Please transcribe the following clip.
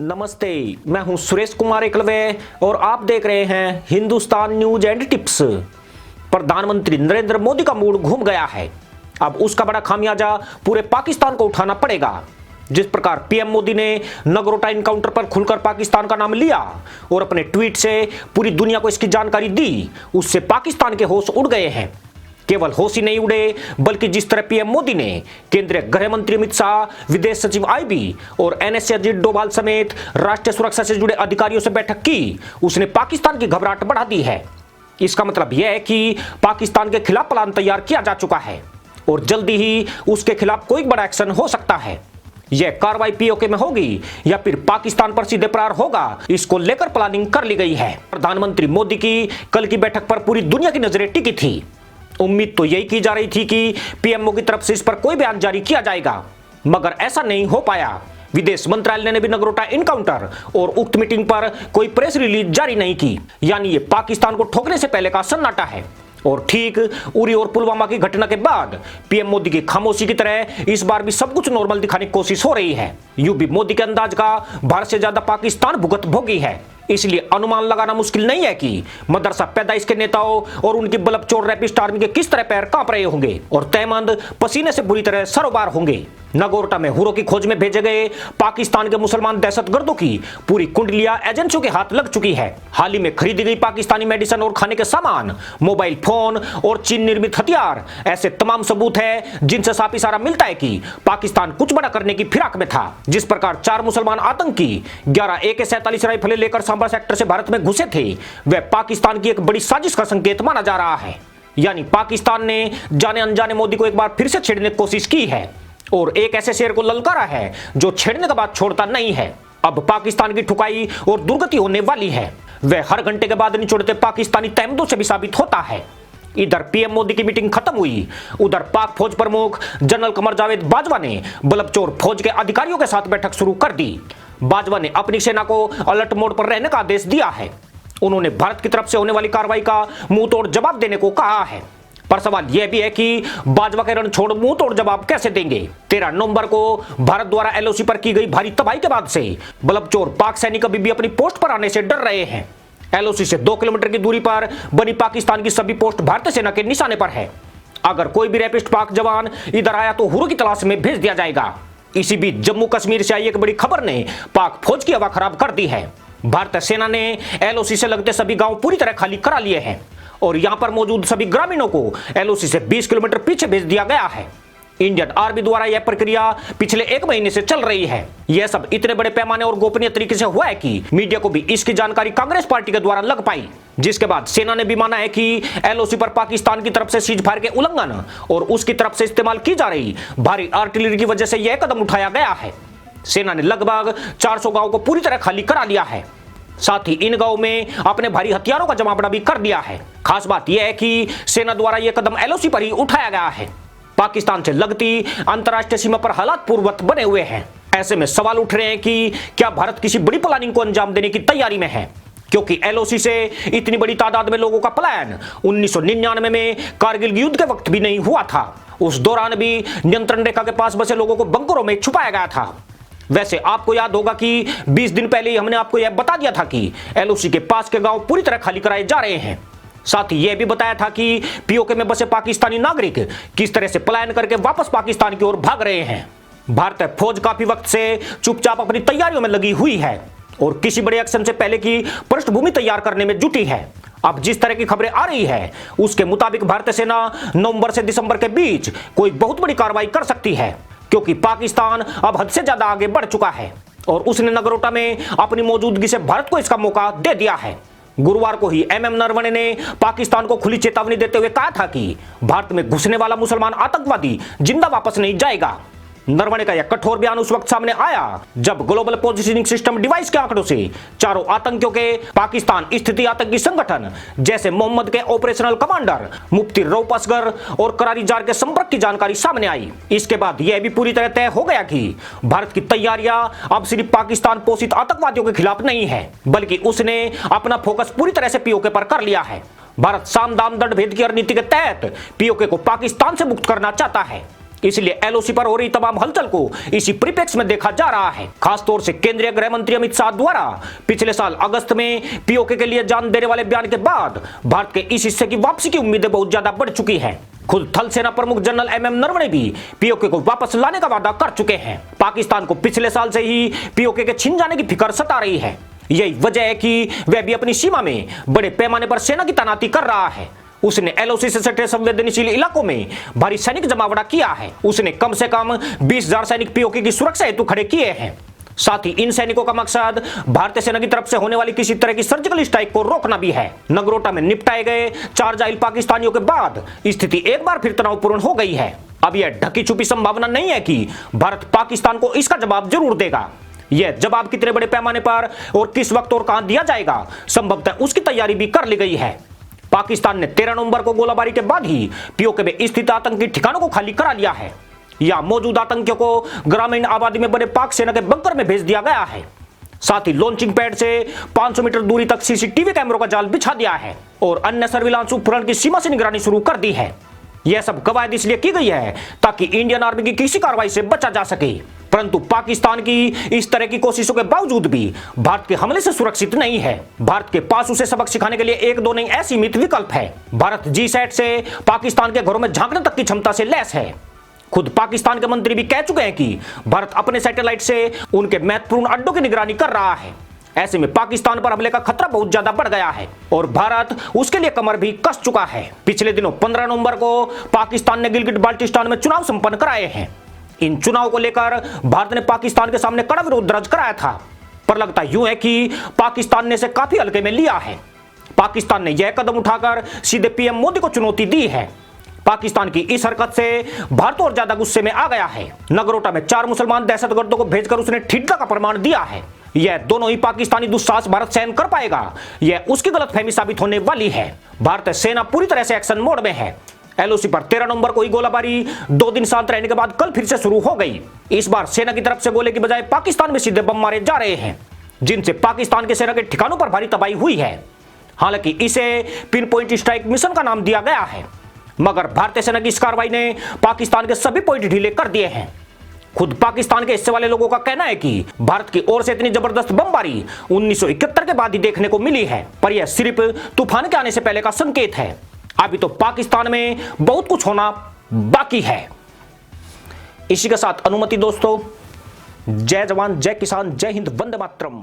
नमस्ते, मैं हूं सुरेश कुमार एकलवे और आप देख रहे हैं हिंदुस्तान न्यूज एंड टिप्स। प्रधानमंत्री नरेंद्र मोदी का मूड घूम गया है। अब उसका बड़ा खामियाजा पूरे पाकिस्तान को उठाना पड़ेगा। जिस प्रकार पीएम मोदी ने नगरोटा इनकाउंटर पर खुलकर पाकिस्तान का नाम लिया और अपने ट्वीट से पूरी दुनिया को इसकी जानकारी दी, उससे पाकिस्तान के होश उड़ गए हैं। केवल होश ही नहीं उड़े, बल्कि जिस तरह पीएम मोदी ने केंद्रीय गृह मंत्री अमित शाह, विदेश सचिव आईबी और एनएसए अजीत डोभाल समेत राष्ट्रीय सुरक्षा से जुड़े अधिकारियों से बैठक की, उसने पाकिस्तान की घबराहट बढ़ा दी है। इसका मतलब यह है कि पाकिस्तान के खिलाफ प्लान तैयार किया जा चुका है और जल्दी ही उसके खिलाफ कोई बड़ा एक्शन हो सकता है। यह कार्रवाई पीओके में होगी या फिर पाकिस्तान पर सीधे प्रहार होगा, इसको लेकर प्लानिंग कर ली गई है। प्रधानमंत्री मोदी की कल की बैठक पर पूरी दुनिया की नजरें टिकी थी। उम्मीद तो यही की जा रही थी कि पीएमओ की तरफ से इस पर कोई बयान जारी किया जाएगा, मगर ऐसा नहीं हो पाया। विदेश मंत्रालय ने भी नगरोटा इनकाउंटर और उक्त मीटिंग पर कोई प्रेस रिलीज जारी नहीं की। यानी ये पाकिस्तान को ठोकने से पहले का सन्नाटा है। और ठीक उरी और पुलवामा की घटना के बाद पीएम मोदी की खामोशी की तरह इस बार भी सब कुछ नॉर्मल दिखाने की कोशिश हो रही है। यूं भी मोदी के अंदाज का भारत से ज्यादा पाकिस्तान भुगत भोगी है, इसलिए अनुमान लगाना मुश्किल नहीं है कि मदरसा पैदाइश के नेताओं और उनकी बलबचोर रैपिस्ट आर्मी के किस तरह पैर कांप रहे होंगे और तैमंद पसीने से बुरी तरह सरोबार होंगे। नगोर्टा में हुरों की खोज में भेजे गए पाकिस्तान के मुसलमान दहशतगर्दों की पूरी कुंडलियां एजेंसियों के हाथ लग चुकी है। हाल ही में खरीदी गई पाकिस्तानी मेडिसिन और खाने के सामान, मोबाइल फोन और चीन निर्मित हथियार ऐसे तमाम सबूत है जिनसे साफ इशारा मिलता है कि पाकिस्तान कुछ बड़ा करने की फिराक में था। जिस प्रकार 4 मुसलमान आतंकी 11 AK-47 राइफलें लेकर सांबा सेक्टर से भारत में घुसे थे, वह पाकिस्तान की एक बड़ी साजिश का संकेत माना जा रहा है। यानी पाकिस्तान ने जाने अनजाने मोदी को एक बार फिर से छेड़ने की कोशिश की है और एक ऐसे शेर को ललकारा है जो छेड़ने के बाद छोड़ता नहीं है। अब पाकिस्तान की ठुकाई और दुर्गति होने वाली है। वह हर घंटे के बाद निचोड़ते पाकिस्तानी तहमतों से भी साबित होता है। इधर पीएम मोदी की मीटिंग खत्म हुई, उधर पाक फौज प्रमुख जनरल कमर जावेद बाजवा ने बलबचोर फौज के अधिकारियों के साथ बैठक शुरू कर दी। बाजवा ने अपनी सेना को अलर्ट मोड पर रहने का आदेश दिया है। उन्होंने भारत की तरफ से होने वाली कार्रवाई का मुंह तोड़ जवाब देने को कहा है। पर सवाल यह भी है कि बाजवा के रण छोड़ मुंह तोड़ जवाब कैसे देंगे। 13 नवंबर को भारत द्वारा एलओसी पर की गई भारी तबाही के बाद से बलबचोर पाक सैनिक अभी भी अपनी पोस्ट पर आने से डर रहे हैं। एलओसी से 2 किलोमीटर की दूरी पर बनी पाकिस्तान की सभी पोस्ट भारतीय सेना के निशाने पर है। अगर कोई भी रैपिस्ट पाक जवान इधर आया तो हुरों की तलाश में भेज दिया जाएगा। इसी बीच जम्मू कश्मीर से आई एक बड़ी खबर ने पाक फौज की हवा खराब कर दी है। भारतीय सेना ने एलओसी से लगते सभी गांव पूरी तरह खाली करा लिए हैं और यहां पर मौजूद सभी ग्रामीणों को एलओसी से 20 किलोमीटर पीछे भेज दिया गया है। इंडियन आर्मी द्वारा यह प्रक्रिया पिछले 1 महीने से चल रही है। यह सब इतने बड़े पैमाने और गोपनीय तरीके से हुआ है कि मीडिया को भी इसकी जानकारी कांग्रेस पार्टी के द्वारा लग पाई, जिसके बाद सेना ने भी माना है कि एलओसी पर पाकिस्तान की तरफ से सीज फायर के उल्लंघन और उसकी तरफ से इस्तेमाल की जा रही भारी आर्टिलरी की वजह से यह कदम उठाया गया है। सेना ने लगभग 400 गांव को पूरी तरह खाली करा लिया है। साथ ही इन गांव में अपने भारी हथियारों का जमावड़ा भी कर दिया है। खास बात यह है कि सेना द्वारा यह कदम एलओसी पर ही उठाया गया है। पाकिस्तान से लगती अंतरराष्ट्रीय सीमा पर हालात पूर्ववत बने हुए हैं। ऐसे में सवाल उठ रहे हैं कि क्या भारत किसी बड़ी प्लानिंग को अंजाम देने की तैयारी में है, क्योंकि एलओसी से इतनी बड़ी तादाद में लोगों का पलायन 1999 में कारगिल युद्ध के वक्त भी नहीं हुआ था। उस दौरान भी नियंत्रण रेखा के पास बसे लोगों को बंकरों में छुपाया गया था। वैसे आपको याद होगा कि 20 दिन पहले ही हमने आपको यह बता दिया था कि एलओसी के पास के गांव पूरी तरह खाली कराए जा रहे हैं। साथ ही यह भी बताया था कि पीओके में बसे पाकिस्तानी नागरिक किस तरह से पलायन करके वापस पाकिस्तान की ओर भाग रहे हैं। भारतीय फौज काफी वक्त से चुपचाप अपनी तैयारियों में लगी हुई है और किसी बड़े एक्शन से पहले की पृष्ठभूमि तैयार करने में जुटी है। अब जिस तरह की खबरें आ रही है उसके मुताबिक भारतीय सेना नवंबर से दिसंबर के बीच कोई बहुत बड़ी कार्रवाई कर सकती है, क्योंकि पाकिस्तान अब हद से ज्यादा आगे बढ़ चुका है और उसने नगरोटा में अपनी मौजूदगी से भारत को इसका मौका दे दिया है। गुरुवार को ही MM नरवणे ने पाकिस्तान को खुली चेतावनी देते हुए कहा था कि भारत में घुसने वाला मुसलमान आतंकवादी जिंदा वापस नहीं जाएगा। नरवणे का यह कठोर बयान उस वक्त सामने आया जब ग्लोबल पोजीशनिंग सिस्टम डिवाइस के आंकड़ों से चारों आतंकियों के पाकिस्तान स्थिति आतंकी संगठन जैसे मोहम्मद के ऑपरेशनल कमांडर मुफ्ती रऊफ असगर और करारी जार के संपर्क की जानकारी सामने आई। इसके बाद यह भी पूरी तरह तय हो गया कि भारत की तैयारियां अब सिर्फ पाकिस्तान पोषित आतंकवादियों के खिलाफ नहीं है, बल्कि उसने अपना फोकस पूरी तरह से पीओके पर कर लिया है। भारत साम दाम दंड भेद की रणनीति के तहत पीओके को पाकिस्तान से मुक्त करना चाहता है। इसलिए एलओसी पर हो रही तमाम हलचल को इसी परिप्रेक्ष्य में देखा जा रहा है। खासतौर से केंद्रीय गृह मंत्री अमित शाह द्वारा पिछले साल अगस्त में पीओके के लिए जान देने वाले बयान के बाद भारत के इस हिस्से की वापसी की उम्मीदें बहुत ज्यादा बढ़ चुकी हैं। खुद थल सेना प्रमुख जनरल एमएम नरवणे भी पीओके को वापस लाने का वादा कर चुके हैं। पाकिस्तान को पिछले साल से ही पीओके के छिन जाने की फिक्र सता रही है। यही वजह है कि वह भी अपनी सीमा में बड़े पैमाने पर सेना की तैनाती कर रहा है। उसने एलओसी से सटे संवेदनशील इलाकों में भारी सैनिक जमावड़ा किया है। उसने कम से कम 20,000 सैनिक पीओके की सुरक्षा हेतु खड़े किए हैं। साथ ही इन सैनिकों का मकसद भारतीय सेना की तरफ से होने वाली किसी तरह की सर्जिकल स्ट्राइक को रोकना भी है। नगरोटा में निपटाए गए 4 जाहिल पाकिस्तानियों के बाद स्थिति एक बार फिर तनावपूर्ण हो गई है। अब यह ढकी छुपी संभावना नहीं है कि भारत पाकिस्तान को इसका जवाब जरूर देगा। यह जवाब कितने बड़े पैमाने पर और किस वक्त और कहां दिया जाएगा, संभवतः उसकी तैयारी भी कर ली गई है। पाकिस्तान ने 13 नवंबर को गोलाबारी के बाद ही पीओके में स्थित आतंकी ठिकानों को खाली करा लिया है। या मौजूद आतंकियों को ग्रामीण आबादी में बने पाक सेना के बंकर में भेज दिया गया है। साथ ही लॉन्चिंग पैड से 500 मीटर दूरी तक सीसीटीवी कैमरों का जाल बिछा दिया है और अन्य सर्विलांस उपकरण की सीमा से निगरानी शुरू कर दी है। यह सब कवायद इसलिए की गई है ताकि इंडियन आर्मी की किसी कार्रवाई से बचा जा सके। परंतु पाकिस्तान की इस तरह की कोशिशों के बावजूद भी भारत के हमले से सुरक्षित नहीं है। भारत के पास उसे सबक सिखाने के लिए एक दो नहीं ऐसी विकल्प है। भारत जीसैट से पाकिस्तान के घरों में झांकने तक की क्षमता से लैस है। खुद पाकिस्तान के मंत्री भी कह चुके हैं कि भारत अपने सैटेलाइट से उनके महत्वपूर्ण अड्डों की निगरानी कर रहा है। ऐसे में पाकिस्तान पर हमले का खतरा बहुत ज्यादा बढ़ गया है और भारत उसके लिए कमर भी कस चुका है। पिछले दिनों 15 नवंबर को पाकिस्तान ने गिलगिट बाल्टिस्तान में चुनाव संपन्न कराए हैं। इन चुनाव को लेकर भारत ने पाकिस्तान के सामने कड़ा विरोध दर्ज कराया था, पर लगता यूं है कि पाकिस्तान ने इसे काफी हल्के में लिया है। पाकिस्तान ने यह कदम उठाकर सीधे पीएम मोदी को चुनौती दी है। पाकिस्तान की इस हरकत से भारत और ज्यादा गुस्से में आ गया है। नगरोटा में 4 मुसलमान दहशतगर्दों को भेजकर उसने ठिठ्ठा का प्रमाण दिया है। यह दोनों ही पाकिस्तानी दुस्साहस भारत सहन कर पाएगा, यह उसकी गलतफहमी साबित होने वाली है। भारतीय सेना पूरी तरह से एक्शन मोड में है। एलओसी पर 13 नवंबर को ही गोलाबारी 2 दिन शांत रहने के बाद कल फिर से शुरू हो गई। इस बार सेना की तरफ से गोले की बजाय पाकिस्तान में सीधे बम मारे जा रहे हैं, जिनसे पाकिस्तान के सेना के ठिकानों पर भारी तबाही हुई है। हालांकि इसे पिन पॉइंट स्ट्राइक मिशन का नाम दिया गया है, मगर भारतीय सेना की इस कार्रवाई ने पाकिस्तान के सभी पॉइंट ढीले कर दिए हैं। खुद पाकिस्तान के हिस्से वाले लोगों का कहना है कि भारत की ओर से इतनी जबरदस्त बमबारी 1971 के बाद ही देखने को मिली है, पर यह सिर्फ तूफान के आने से पहले का संकेत है। अभी तो पाकिस्तान में बहुत कुछ होना बाकी है। इसी के साथ अनुमति दोस्तों, जय जवान, जय किसान, जय हिंद, वंदे मातरम।